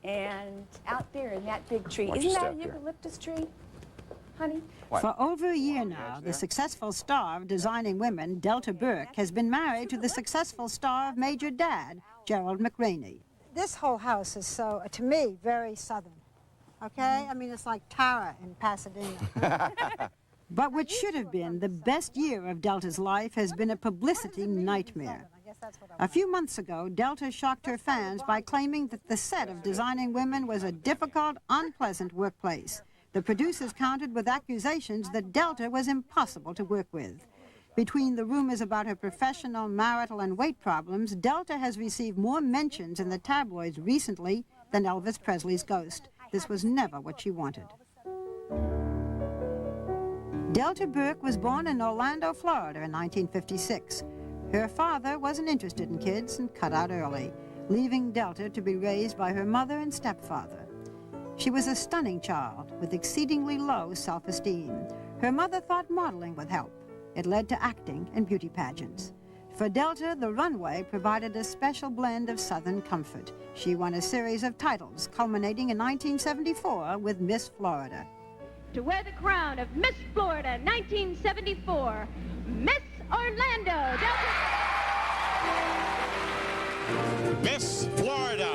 And out there in that big tree, Watch isn't your that a step here. eucalyptus tree, honey? What? For over a year now, the successful star of Designing Women, Delta Burke, has been married to the successful star of Major Dad, Gerald McRaney. This whole house is so, to me, very Southern, okay? I mean, it's like Tara in Pasadena. But what should have been the best year of Delta's life has been a publicity nightmare. A few months ago, Delta shocked her fans by claiming that the set of Designing Women was a difficult, unpleasant workplace. The producers countered with accusations that Delta was impossible to work with. Between the rumors about her professional, marital, and weight problems, Delta has received more mentions in the tabloids recently than Elvis Presley's ghost. This was never what she wanted. Delta Burke was born in Orlando, Florida in 1956. Her father wasn't interested in kids and cut out early, leaving Delta to be raised by her mother and stepfather. She was a stunning child with exceedingly low self-esteem. Her mother thought modeling would help. It led to acting and beauty pageants. For Delta, the runway provided a special blend of Southern comfort. She won a series of titles, culminating in 1974 with Miss Florida. To wear the crown of Miss Florida 1974, Miss Orlando, Delta. Miss Florida.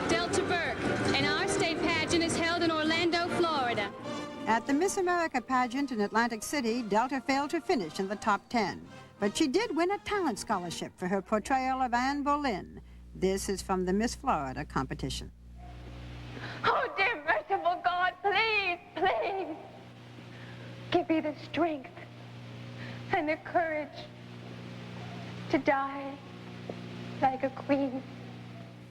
Delta Burke, and our state pageant is held in Orlando, Florida. At the Miss America pageant in Atlantic City, Delta failed to finish in the top 10. But she did win a talent scholarship for her portrayal of Anne Boleyn. This is from the Miss Florida competition. Oh, dear merciful God, please, please, give me the strength and the courage to die like a queen.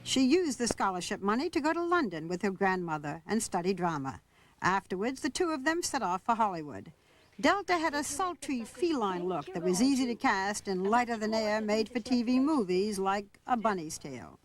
She used the scholarship money to go to London with her grandmother and study drama. Afterwards, the two of them set off for Hollywood. Delta had a sultry, feline look that was easy to cast in lighter-than-air, made-for-TV movies like A Bunny's Tale.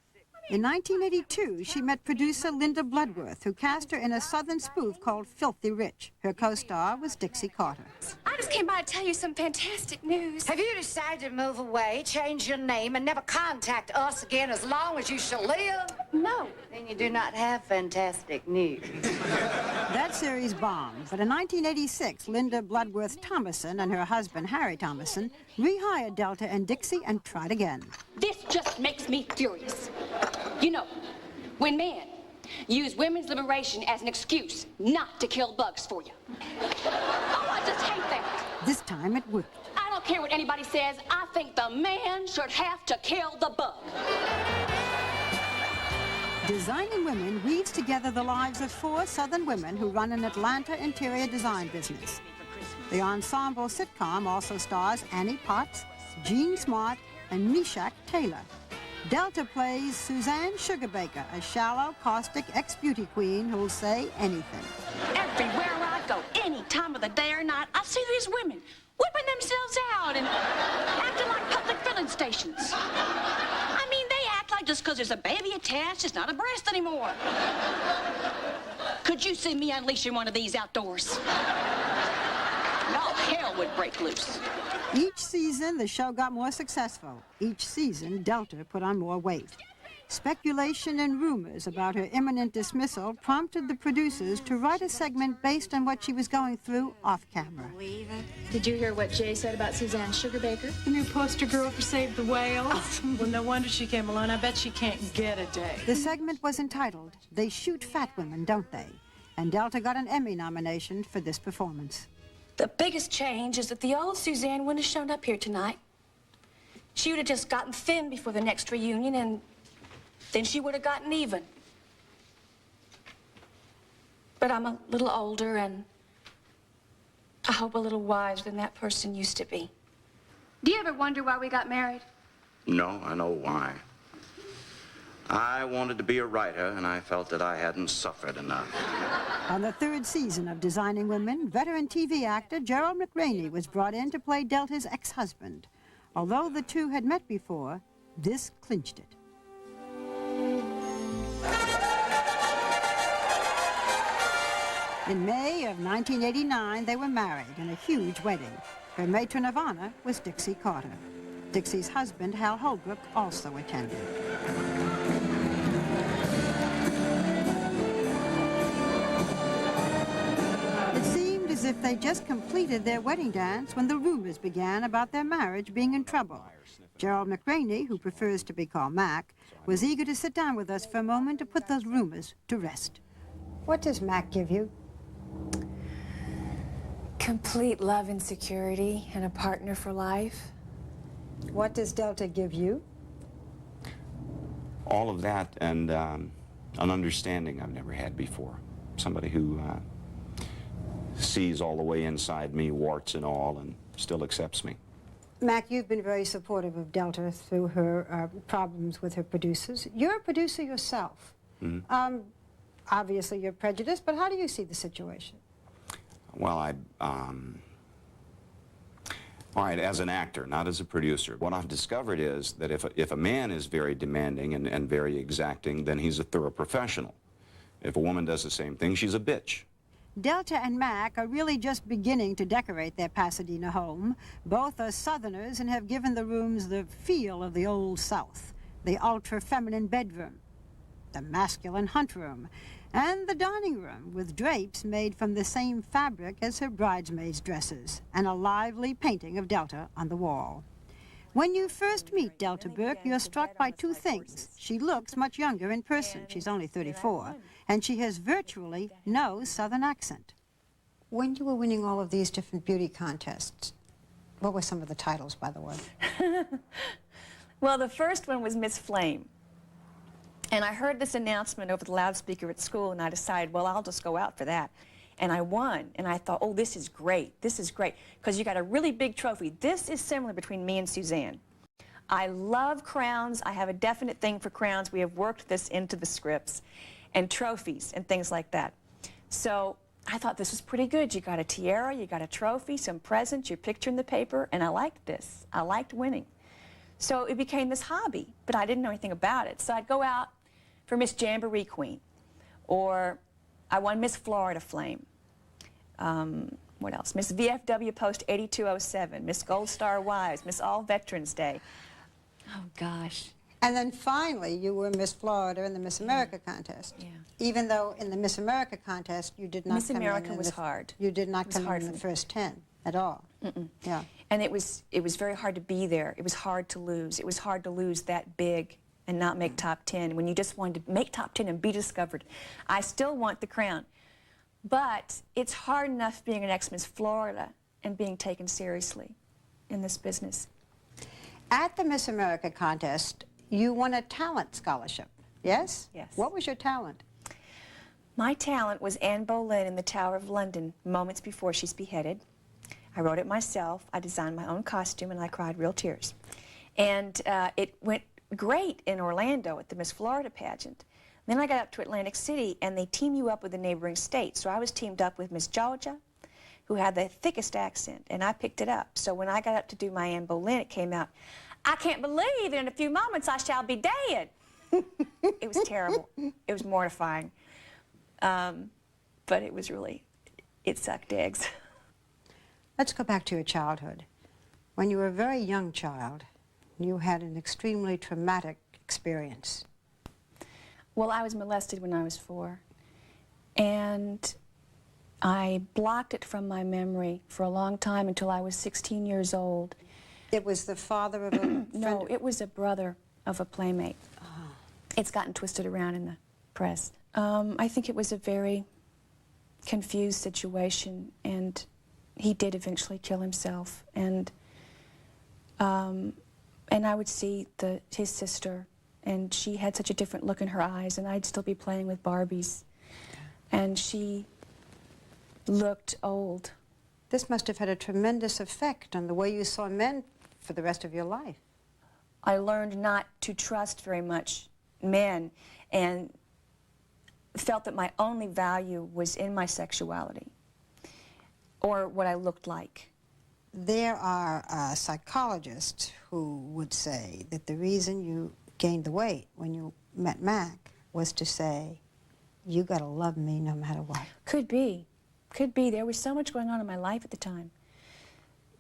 In 1982, she met producer Linda Bloodworth, who cast her in a Southern spoof called Filthy Rich. Her co-star was Dixie Carter. I just came by to tell you some fantastic news. Have you decided to move away, change your name, and never contact us again as long as you shall live? No. Then you do not have fantastic news. That series bombed, but in 1986, Linda Bloodworth Thomason and her husband, Harry Thomason, rehired Delta and Dixie and tried again. This just makes me furious. You know, when men use women's liberation as an excuse not to kill bugs for you. Oh, I just hate that. This time it worked. I don't care what anybody says. I think the man should have to kill the bug. Designing Women weaves together the lives of 4 Southern women who run an Atlanta interior design business. The ensemble sitcom also stars Annie Potts, Jean Smart, and Meshack Taylor. Delta plays Suzanne Sugarbaker, a shallow, caustic ex-beauty queen who'll say anything. Everywhere I go, any time of the day or night, I see these women whipping themselves out and acting like public filling stations. I mean, they act like just because there's a baby attached, it's not a breast anymore. Could you see me unleashing one of these outdoors? All hell would break loose. Each season, the show got more successful. Each season, Delta put on more weight. Speculation and rumors about her imminent dismissal prompted the producers to write a segment based on what she was going through off-camera. Did you hear what Jay said about Suzanne Sugarbaker? The new poster girl for Save the Whales. Well, no wonder she came along. I bet she can't get a day. The segment was entitled, They Shoot Fat Women, Don't They? And Delta got an Emmy nomination for this performance. The biggest change is that the old Suzanne wouldn't have shown up here tonight. She would have just gotten thin before the next reunion, and then she would have gotten even. But I'm a little older, and I hope a little wiser than that person used to be. Do you ever wonder why we got married? No, I know why. I wanted to be a writer, and I felt that I hadn't suffered enough. On the 3rd season of Designing Women, veteran TV actor Gerald McRaney was brought in to play Delta's ex-husband. Although the two had met before, this clinched it. In May of 1989, they were married in a huge wedding. Her matron of honor was Dixie Carter. Dixie's husband, Hal Holbrook, also attended. if they just completed their wedding dance when the rumors began about their marriage being in trouble. Gerald McRaney, who prefers to be called Mac, was eager to sit down with us for a moment to put those rumors to rest. What does Mac give you? Complete love and security and a partner for life. What does Delta give you? All of that and an understanding I've never had before. Somebody who sees all the way inside me, warts and all, and still accepts me. Mac, you've been very supportive of Delta through her problems with her producers. You're a producer yourself. Mm-hmm. Obviously, you're prejudiced, but how do you see the situation? Well, all right, as an actor, not as a producer, what I've discovered is that if a man is very demanding and very exacting, then he's a thorough professional. If a woman does the same thing, she's a bitch. Delta and Mac are really just beginning to decorate their Pasadena home. Both are Southerners and have given the rooms the feel of the Old South. The ultra-feminine bedroom, the masculine hunt room, and the dining room with drapes made from the same fabric as her bridesmaids' dresses, and a lively painting of Delta on the wall. When you first meet Delta Burke, you're struck by two things. She looks much younger in person. She's only 34, and she has virtually no Southern accent. When you were winning all of these different beauty contests, what were some of the titles, by the way? Well, the first one was Miss Flame. And I heard this announcement over the loudspeaker at school, and I decided, well, I'll just go out for that. And I won, and I thought, oh, this is great, because you got a really big trophy. This is similar between me and Suzanne. I love crowns. I have a definite thing for crowns. We have worked this into the scripts, and trophies and things like that. So I thought this was pretty good. You got a tiara, you got a trophy, some presents, your picture in the paper, and I liked this. I liked winning. So it became this hobby, but I didn't know anything about it. So I'd go out for Miss Jamboree Queen, or I won Miss Florida Flame. What else? Miss VFW Post 8207, Miss Gold Star Wives, Miss All Veterans Day. Oh, gosh. And then finally, you were Miss Florida in the Miss America contest. Yeah. Even though in the Miss America contest, you did not Miss come America in was hard. You did not It was come hard in the for me. first 10 at all. Mm-mm. Yeah. And it was very hard to be there. It was hard to lose. It was hard to lose that big and not make top 10 when you just wanted to make top 10 and be discovered. I still want the crown. But it's hard enough being an ex-Miss Florida and being taken seriously in this business. At the Miss America contest, you won a talent scholarship, yes? Yes. What was your talent? My talent was Anne Boleyn in the Tower of London, moments before she's beheaded. I wrote it myself. I designed my own costume, and I cried real tears. And it went great in Orlando at the Miss Florida pageant. Then I got up to Atlantic City, and they team you up with the neighboring states. So I was teamed up with Miss Georgia, who had the thickest accent, and I picked it up. So when I got up to do my Anne Boleyn, it came out, I can't believe in a few moments I shall be dead. It was terrible. It was mortifying. But it was really, it sucked eggs. Let's go back to your childhood. When you were a very young child, you had an extremely traumatic experience. Well, I was molested when I was 4, and I blocked it from my memory for a long time until I was 16 years old. It was the father of a friend? No, it was a brother of a playmate. Oh. It's gotten twisted around in the press. I think it was a very confused situation, and he did eventually kill himself. And I would see his sister, and she had such a different look in her eyes, and I'd still be playing with Barbies. And she looked old. This must have had a tremendous effect on the way you saw men for the rest of your life. I learned not to trust very much men, and felt that my only value was in my sexuality, or what I looked like. There are psychologists who would say that the reason you gained the weight when you met Mac was to say, you gotta love me no matter what. Could be. Could be. There was so much going on in my life at the time.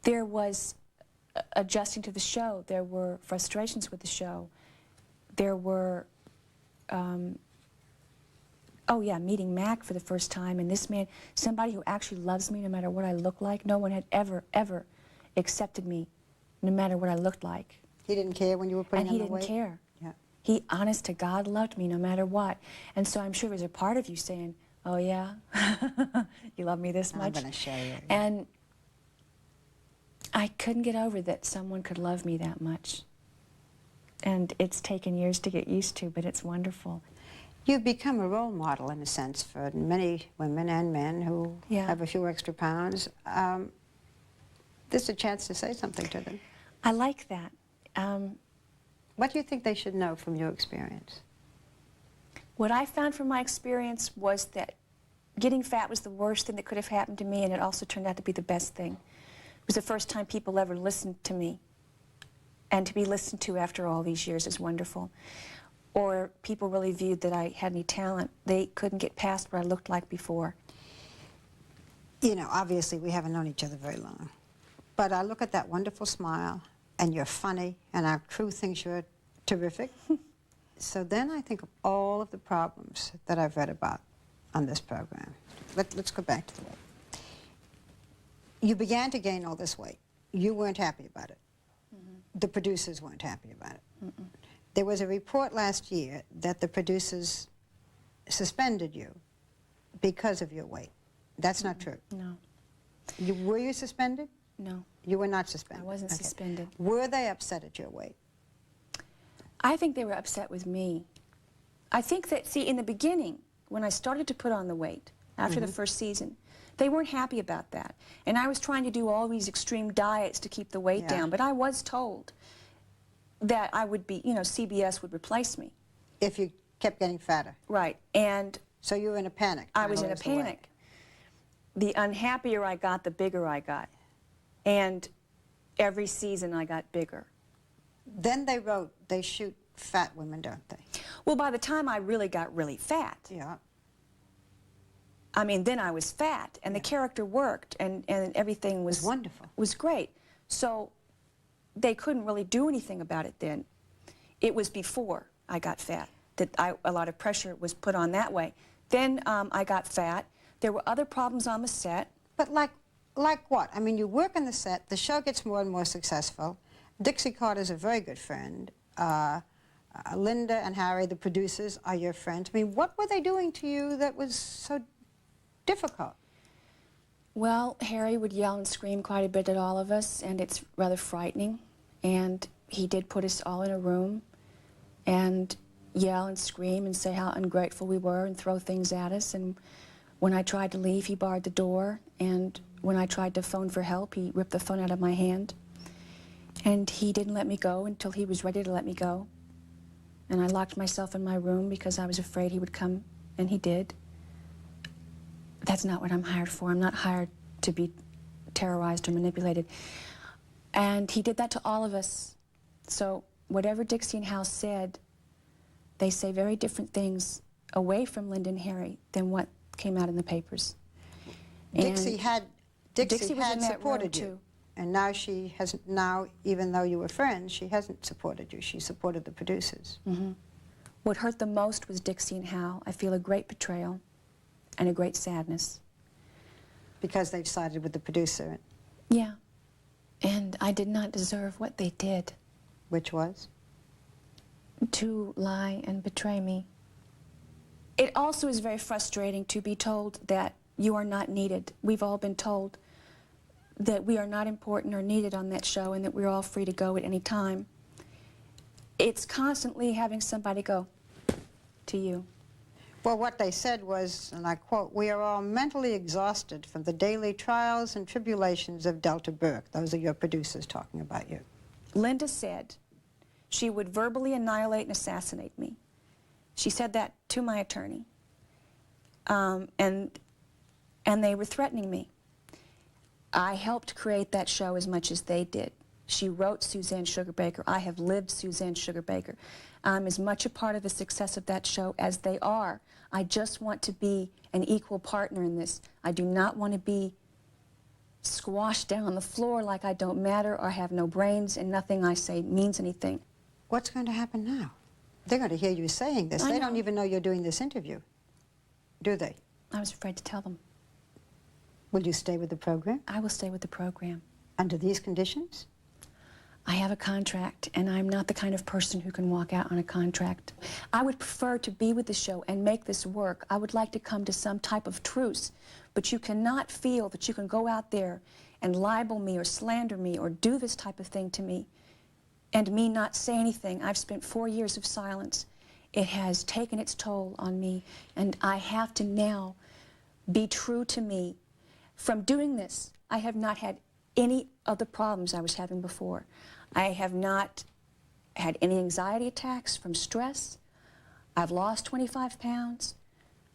There was adjusting to the show. There were frustrations with the show. There were Oh yeah, meeting Mac for the first time, and this man, somebody who actually loves me no matter what I look like. No one had ever accepted me no matter what I looked like. He didn't care when you were putting on the weight? And he didn't care. Yeah. He, honest to God, loved me no matter what. And so I'm sure there's a part of you saying, oh yeah, you love me this much? I'm going to show you. And I couldn't get over that someone could love me that much. And it's taken years to get used to, but it's wonderful. You've become a role model, in a sense, for many women and men who have a few extra pounds. This is a chance to say something to them. I like that. What do you think they should know from your experience? What I found from my experience was that getting fat was the worst thing that could have happened to me, and it also turned out to be the best thing. It was the first time people ever listened to me. And to be listened to after all these years is wonderful. Or people really viewed that I had any talent. They couldn't get past what I looked like before. You know, obviously we haven't known each other very long. But I look at that wonderful smile, and you're funny, and our crew thinks you're terrific. So then I think of all of the problems that I've read about on this program. Let's go back to the weight. You began to gain all this weight. You weren't happy about it. The producers weren't happy about it. There was a report last year that the producers suspended you because of your weight. That's not true. No. Were you suspended? No. You were not suspended? I wasn't suspended. Were they upset at your weight? I think they were upset with me. I think that, see, in the beginning, when I started to put on the weight, after the first season, they weren't happy about that. And I was trying to do all these extreme diets to keep the weight down, but I was told that I would be, you know, CBS would replace me. If you kept getting fatter? Right. And so you were in a panic? I was in a panic. The unhappier I got, the bigger I got. And every season I got bigger. Then they wrote, they shoot fat women, don't they? Well, by the time I really got really fat, I mean, then I was fat, and the character worked, and everything was wonderful. Was great. So they couldn't really do anything about it then. It was before I got fat that a lot of pressure was put on that way. Then I got fat. There were other problems on the set. But like what? I mean, you work on the set, the show gets more and more successful. Dixie Carter's a very good friend. Linda and Harry, the producers, are your friends. I mean, what were they doing to you that was so difficult? Well, Harry would yell and scream quite a bit at all of us, and it's rather frightening. And he did put us all in a room and yell and scream and say how ungrateful we were and throw things at us. And when I tried to leave, he barred the door. And when I tried to phone for help, he ripped the phone out of my hand. And he didn't let me go until he was ready to let me go. And I locked myself in my room because I was afraid he would come, and he did. That's not what I'm hired for. I'm not hired to be terrorized or manipulated. And he did that to all of us. So whatever Dixie and Hal said, they say very different things away from Linda and Harry than what came out in the papers. Dixie had supported you. Too. And now she has, even though you were friends, she hasn't supported you. She supported the producers. What hurt the most was Dixie and Hal. I feel a great betrayal and a great sadness. Because they sided with the producer? Yeah. And I did not deserve what they did. Which was? To lie and betray me. It also is very frustrating to be told that you are not needed. We've all been told that we are not important or needed on that show and that we're all free to go at any time. It's constantly having somebody go to you. Well, what they said was, and I quote, "We are all mentally exhausted from the daily trials and tribulations of Delta Burke." Those are your producers talking about you. Linda said she would verbally annihilate and assassinate me. She said that to my attorney. And they were threatening me. I helped create that show as much as they did. She wrote Suzanne Sugarbaker. I have lived Suzanne Sugarbaker. I'm as much a part of the success of that show as they are. I just want to be an equal partner in this. I do not want to be squashed down on the floor like I don't matter or have no brains and nothing I say means anything. What's going to happen now? They're going to hear you saying this. They don't even know you're doing this interview. Do they? I was afraid to tell them. Will you stay with the program? I will stay with the program. Under these conditions? I have a contract, and I'm not the kind of person who can walk out on a contract. I would prefer to be with the show and make this work. I would like to come to some type of truce, but you cannot feel that you can go out there and libel me or slander me or do this type of thing to me and me not say anything. I've spent 4 years of silence. It has taken its toll on me, and I have to now be true to me. From doing this, I have not had any of the problems I was having before. I have not had any anxiety attacks from stress. I've lost 25 pounds.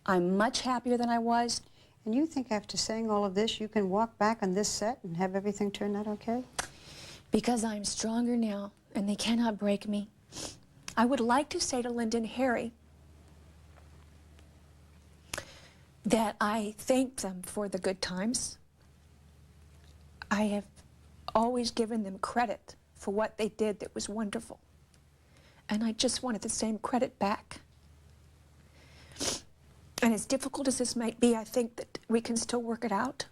I'm much happier than I was. And you think after saying all of this, you can walk back on this set and have everything turn out okay? Because I'm stronger now, and they cannot break me. I would like to say to Linda and Harry that I thank them for the good times. I have always given them credit for what they did that was wonderful. And I just wanted the same credit back. And as difficult as this might be, I think that we can still work it out.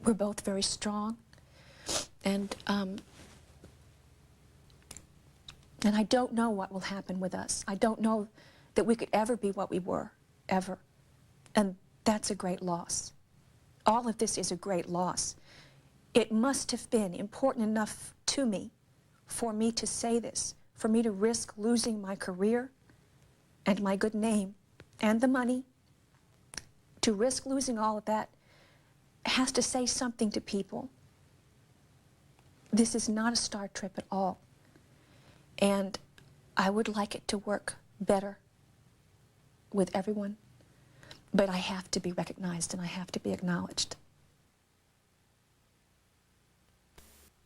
We're both very strong. And I don't know what will happen with us. I don't know that we could ever be what we were, ever. And that's a great loss. All of this is a great loss. It must have been important enough to me for me to say this, for me to risk losing my career and my good name and the money, to risk losing all of that has to say something to people. This is not a star trip at all. And I would like it to work better with everyone. But I have to be recognized and I have to be acknowledged.